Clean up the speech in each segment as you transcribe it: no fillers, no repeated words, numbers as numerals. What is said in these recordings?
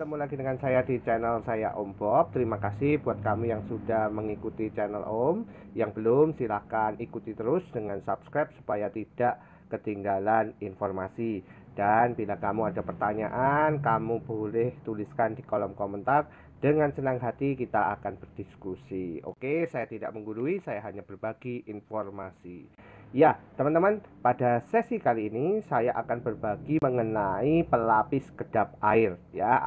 Ketemu lagi dengan saya di channel saya Om Bob. Terima kasih buat kamu yang sudah mengikuti channel Om. Yang belum, silahkan ikuti terus dengan subscribe supaya tidak ketinggalan informasi. Dan bila kamu ada pertanyaan, kamu boleh tuliskan di kolom komentar. Dengan senang hati kita akan berdiskusi. Oke, saya tidak menggurui, saya hanya berbagi informasi. Ya, teman-teman, pada sesi kali ini saya akan berbagi mengenai pelapis kedap air ya,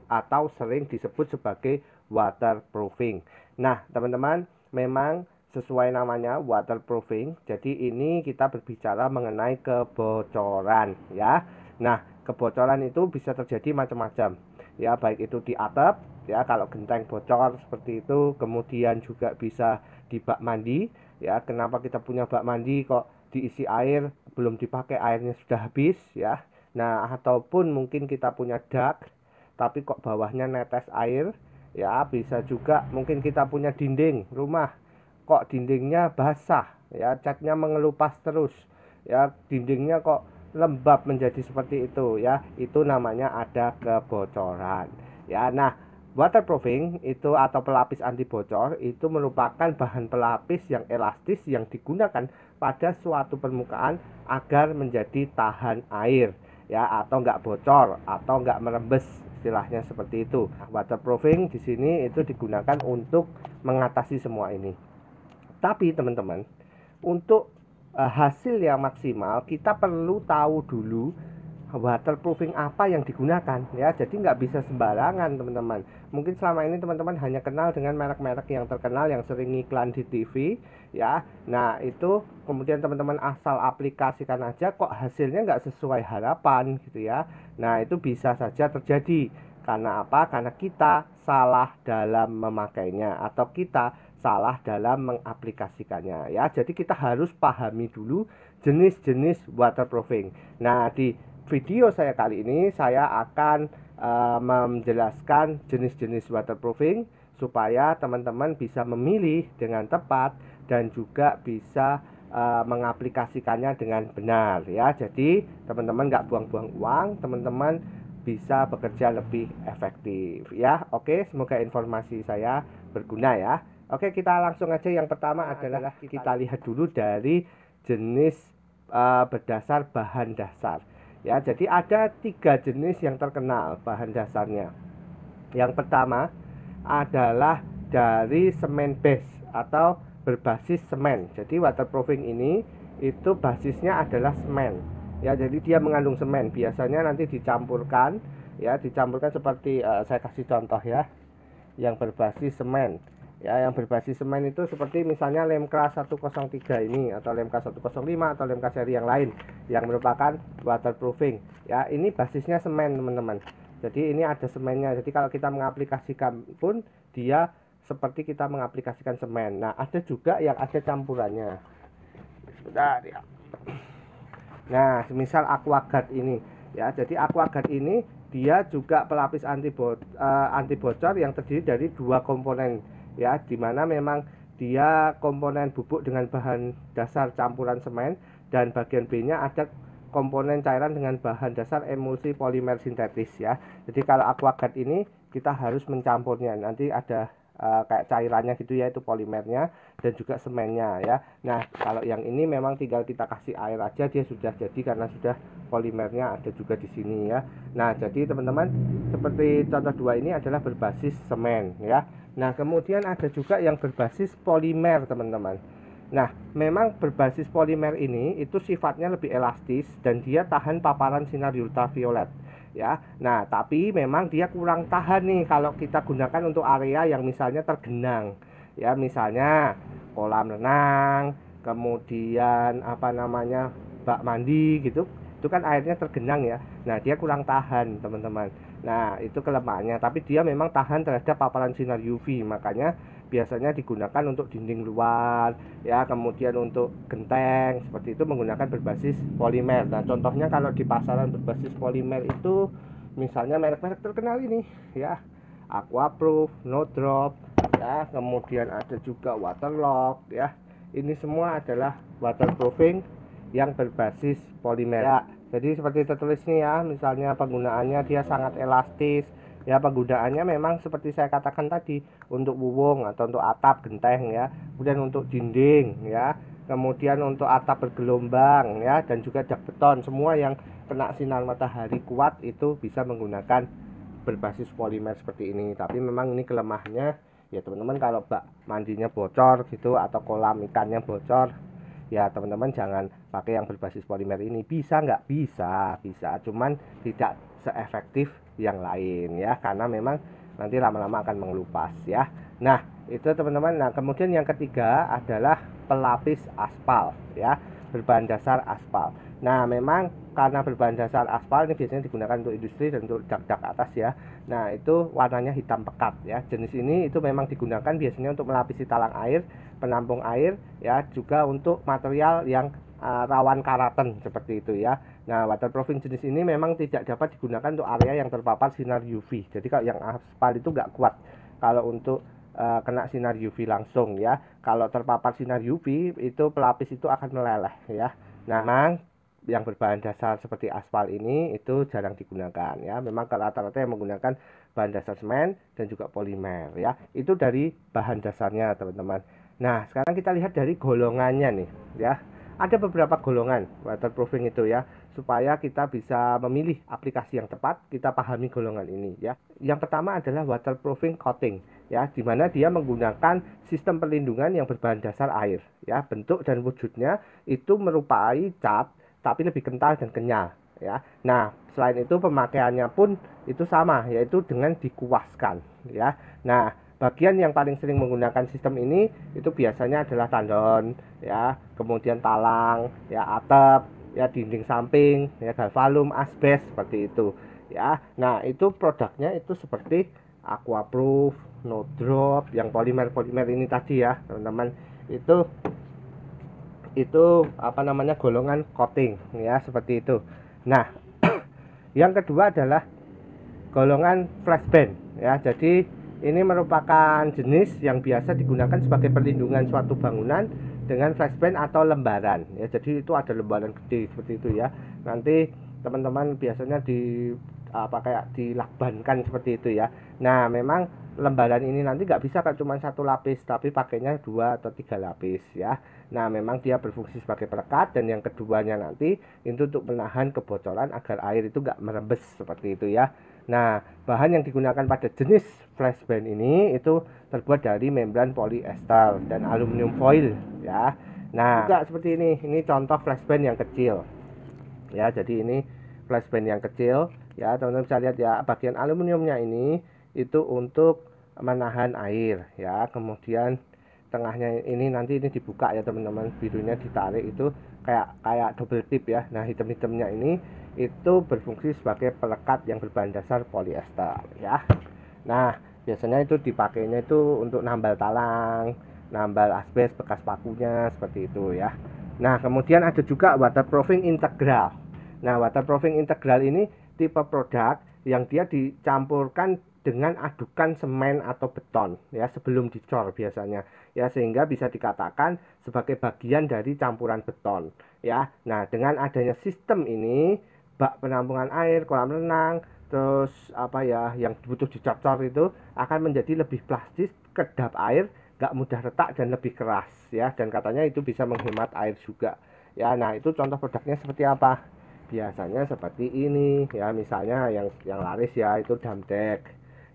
atau sering disebut sebagai waterproofing. Nah, teman-teman, memang sesuai namanya waterproofing. Jadi ini kita berbicara mengenai kebocoran ya. Nah, kebocoran itu bisa terjadi macam-macam. Ya, baik itu di atap ya, kalau genteng bocor seperti itu, kemudian juga bisa di bak mandi. Ya, kenapa kita punya bak mandi kok diisi air belum dipakai, airnya sudah habis ya. Nah, ataupun mungkin kita punya dak tapi kok bawahnya netes air ya. Bisa juga mungkin kita punya dinding rumah kok dindingnya basah ya, catnya mengelupas terus ya, dindingnya kok lembab menjadi seperti itu ya. Itu namanya ada kebocoran ya. Nah, waterproofing itu atau pelapis anti bocor itu merupakan bahan pelapis yang elastis yang digunakan pada suatu permukaan agar menjadi tahan air ya, atau nggak bocor atau nggak merembes, istilahnya seperti itu. Waterproofing di sini itu digunakan untuk mengatasi semua ini. Tapi teman-teman, untuk hasil yang maksimal kita perlu tahu dulu waterproofing apa yang digunakan ya. Jadi nggak bisa sembarangan teman-teman. Mungkin selama ini teman-teman hanya kenal dengan merek-merek yang terkenal yang sering iklan di TV ya. Nah, itu kemudian teman-teman asal aplikasikan aja kok hasilnya nggak sesuai harapan gitu ya. Nah, itu bisa saja terjadi karena apa? Karena kita salah dalam memakainya atau kita salah dalam mengaplikasikannya ya. Jadi kita harus pahami dulu jenis-jenis waterproofing. Nah, di video saya kali ini saya akan menjelaskan jenis-jenis waterproofing supaya teman-teman bisa memilih dengan tepat dan juga bisa mengaplikasikannya dengan benar ya. Jadi teman-teman nggak buang-buang uang, teman-teman bisa bekerja lebih efektif ya. Oke, semoga informasi saya berguna ya. Oke, kita langsung aja. Yang pertama adalah kita lihat dulu dari jenis berdasar bahan dasar. Ya, jadi ada 3 jenis yang terkenal bahan dasarnya. Yang pertama adalah dari semen base atau berbasis semen. Jadi waterproofing ini itu basisnya adalah semen. Ya, jadi dia mengandung semen. Biasanya nanti dicampurkan ya, dicampurkan seperti saya kasih contoh ya. Yang berbasis semen. Ya, yang berbasis semen itu seperti misalnya Lemkra 103 ini atau Lemkra 105 atau Lemkra seri yang lain yang merupakan waterproofing. Ya, ini basisnya semen, teman-teman. Jadi ini ada semennya. Jadi kalau kita mengaplikasikan pun dia seperti kita mengaplikasikan semen. Nah, ada juga yang ada campurannya. Bentar ya. Nah, misal Aquaguard ini ya. Jadi Aquaguard ini dia juga pelapis anti bocor yang terdiri dari 2 komponen ya, dimana memang dia komponen bubuk dengan bahan dasar campuran semen dan bagian B nya ada komponen cairan dengan bahan dasar emulsi polimer sintetis ya. Jadi kalau Aquaguard ini kita harus mencampurnya, nanti ada kayak cairannya gitu ya, itu polimernya dan juga semennya ya. Nah, kalau yang ini memang tinggal kita kasih air aja dia sudah jadi karena sudah polimernya ada juga di sini ya. Nah, jadi teman-teman seperti contoh 2 ini adalah berbasis semen ya. Nah, kemudian ada juga yang berbasis polimer, teman-teman. Nah, memang berbasis polimer ini itu sifatnya lebih elastis dan dia tahan paparan sinar ultraviolet ya. Nah, tapi memang dia kurang tahan nih kalau kita gunakan untuk area yang misalnya tergenang ya, misalnya kolam renang, kemudian apa namanya bak mandi gitu. Itu kan airnya tergenang ya. Nah, dia kurang tahan, teman-teman. Nah, itu kelemahannya, tapi dia memang tahan terhadap paparan sinar UV. Makanya biasanya digunakan untuk dinding luar ya, kemudian untuk genteng seperti itu menggunakan berbasis polimer. Nah, contohnya kalau di pasaran berbasis polimer itu misalnya merek-merek terkenal ini ya, Aquaproof, No Drop ya, kemudian ada juga Waterlock ya. Ini semua adalah waterproofing yang berbasis polimer ya. Jadi seperti tertulis nih ya, misalnya penggunaannya dia sangat elastis Ya, penggunaannya memang seperti saya katakan tadi, untuk wuwung atau untuk atap genteng ya, kemudian untuk dinding ya, kemudian untuk atap bergelombang ya, dan juga dak beton, semua yang kena sinar matahari kuat itu bisa menggunakan berbasis polimer seperti ini. Tapi memang ini kelemahannya ya teman-teman, kalau bak mandinya bocor gitu atau kolam ikannya bocor, ya teman-teman jangan pakai yang berbasis polimer ini. Bisa nggak? Bisa, cuman tidak seefektif yang lain ya, karena memang nanti lama-lama akan mengelupas ya. Nah itu teman-teman. Nah kemudian yang ketiga adalah pelapis aspal ya, berbahan dasar aspal. Nah memang karena berbahan dasar aspal ini biasanya digunakan untuk industri dan untuk dak-dak atas ya. Nah itu warnanya hitam pekat ya. Jenis ini itu memang digunakan biasanya untuk melapisi talang air, penampung air ya, juga untuk material yang rawan karatan seperti itu ya. Nah waterproofing jenis ini memang tidak dapat digunakan untuk area yang terpapar sinar UV. Jadi kalau yang aspal itu nggak kuat kalau untuk kena sinar UV langsung ya. Kalau terpapar sinar UV itu pelapis itu akan meleleh ya. Nah memang yang berbahan dasar seperti aspal ini itu jarang digunakan ya. Memang rata-rata yang menggunakan bahan dasar semen dan juga polimer ya. Itu dari bahan dasarnya teman-teman. Nah sekarang kita lihat dari golongannya nih ya. Ada beberapa golongan waterproofing itu ya, supaya kita bisa memilih aplikasi yang tepat. Kita pahami golongan ini ya. Yang pertama adalah waterproofing coating ya, dimana dia menggunakan sistem perlindungan yang berbahan dasar air ya. Bentuk dan wujudnya itu merupai cat tapi lebih kental dan kenyal ya. Nah selain itu pemakaiannya pun itu sama, yaitu dengan dikuaskan ya. Nah bagian yang paling sering menggunakan sistem ini itu biasanya adalah tandon ya, kemudian talang ya, atap ya, dinding samping ya, galvalum, asbes seperti itu ya. Nah itu produknya itu seperti Aquaproof, No Drop, yang polimer ini tadi ya teman-teman. Itu apa namanya, golongan coating ya, seperti itu. Nah yang kedua adalah golongan flashband ya. Jadi ini merupakan jenis yang biasa digunakan sebagai perlindungan suatu bangunan dengan flashband atau lembaran ya. Jadi itu ada lembaran gede seperti itu ya. Nanti teman-teman biasanya kayak dilakbankan seperti itu ya. Nah memang lembaran ini nanti nggak bisa kan cuma satu lapis, tapi pakainya 2 atau 3 lapis ya. Nah memang dia berfungsi sebagai perekat, dan yang keduanya nanti itu untuk menahan kebocoran agar air itu nggak merembes seperti itu ya. Nah bahan yang digunakan pada jenis flashband ini itu terbuat dari membran polyester dan aluminium foil ya. Nah juga seperti ini contoh flashband yang kecil ya. Jadi ini flashband yang kecil ya, teman-teman bisa lihat ya, bagian aluminiumnya ini itu untuk menahan air ya. Kemudian tengahnya ini nanti ini dibuka ya teman-teman, birunya ditarik, itu kayak double tip ya. Nah hitam-hitamnya ini itu berfungsi sebagai pelekat yang berbahan dasar polyester ya. Nah biasanya itu dipakainya itu untuk nambal talang, nambal asbes bekas pakunya seperti itu ya. Nah kemudian ada juga waterproofing integral. Nah waterproofing integral ini tipe produk yang dia dicampurkan dengan adukan semen atau beton ya sebelum dicor biasanya ya, sehingga bisa dikatakan sebagai bagian dari campuran beton ya. Nah dengan adanya sistem ini, bak penampungan air, kolam renang, terus apa ya yang butuh dicor itu akan menjadi lebih plastis, kedap air, gak mudah retak dan lebih keras ya, dan katanya itu bisa menghemat air juga ya. Nah itu contoh produknya seperti apa? Biasanya seperti ini ya, misalnya yang laris ya itu Damdek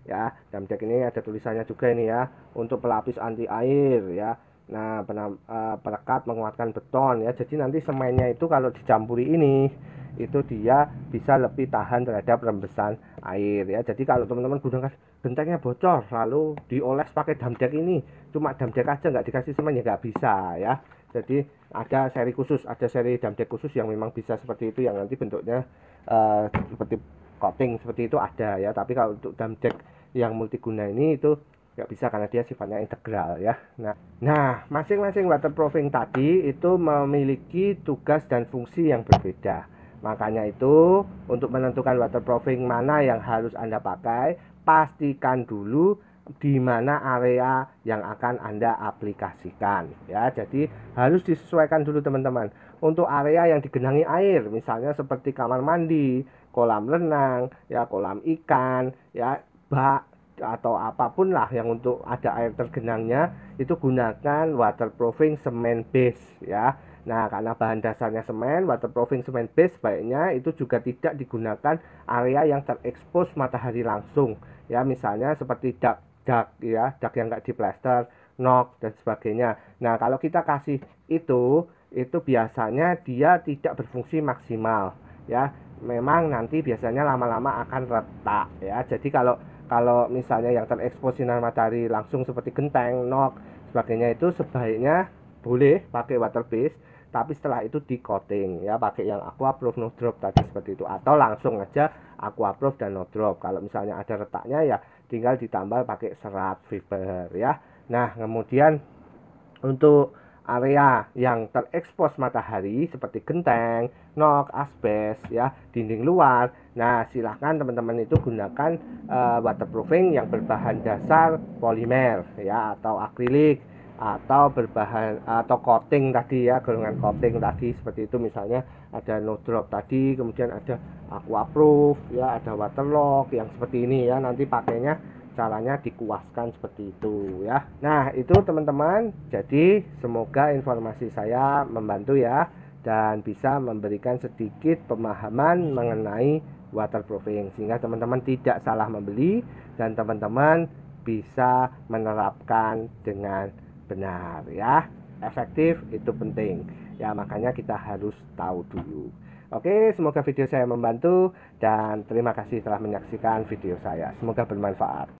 ya. Damdek ini ada tulisannya juga ini ya, untuk pelapis anti air ya. Nah perekat menguatkan beton ya. Jadi nanti semennya itu kalau dicampuri ini itu dia bisa lebih tahan terhadap rembesan air ya. Jadi kalau teman-teman gunakan gentengnya bocor lalu dioles pakai Damdek ini, cuma Damdek aja nggak dikasih semen ya nggak bisa ya. Jadi ada seri Damdek khusus yang memang bisa seperti itu, yang nanti bentuknya seperti coating seperti itu ada ya. Tapi kalau untuk Damdek yang multiguna ini itu nggak bisa karena dia sifatnya integral ya. Nah masing-masing waterproofing tadi itu memiliki tugas dan fungsi yang berbeda. Makanya itu untuk menentukan waterproofing mana yang harus Anda pakai, pastikan dulu di mana area yang akan Anda aplikasikan ya. Jadi harus disesuaikan dulu teman-teman. Untuk area yang digenangi air, misalnya seperti kamar mandi, kolam renang ya, kolam ikan ya, bak atau apapun lah yang untuk ada air tergenangnya, itu gunakan waterproofing semen base ya. Nah, karena bahan dasarnya semen, waterproofing semen base sebaiknya itu juga tidak digunakan area yang terekspos matahari langsung ya, misalnya seperti dak ya, dak yang nggak diplester, nok dan sebagainya. Nah, kalau kita kasih itu biasanya dia tidak berfungsi maksimal ya. Memang nanti biasanya lama-lama akan retak ya. Jadi kalau misalnya yang terekspos sinar matahari langsung seperti genteng, nok, sebagainya, itu sebaiknya boleh pakai water base, tapi setelah itu di coating ya, pakai yang aquaproof no drop tadi seperti itu, atau langsung aja aquaproof dan no drop. Kalau misalnya ada retaknya ya tinggal ditambal pakai serat fiber ya. Nah, kemudian untuk area yang terekspos matahari seperti genteng, nok, asbes ya, dinding luar. Nah, silahkan teman-teman itu gunakan waterproofing yang berbahan dasar polimer ya, atau akrilik, atau berbahan atau coating tadi ya, golongan coating tadi seperti itu. Misalnya ada no drop tadi, kemudian ada aquaproof ya, ada waterlock yang seperti ini ya. Nanti pakainya caranya dikuaskan seperti itu ya. Nah, itu teman-teman. Jadi semoga informasi saya membantu ya, dan bisa memberikan sedikit pemahaman mengenai waterproofing, sehingga teman-teman tidak salah membeli dan teman-teman bisa menerapkan dengan benar ya. Efektif itu penting ya, makanya kita harus tahu dulu. Oke, semoga video saya membantu dan terima kasih telah menyaksikan video saya. Semoga bermanfaat.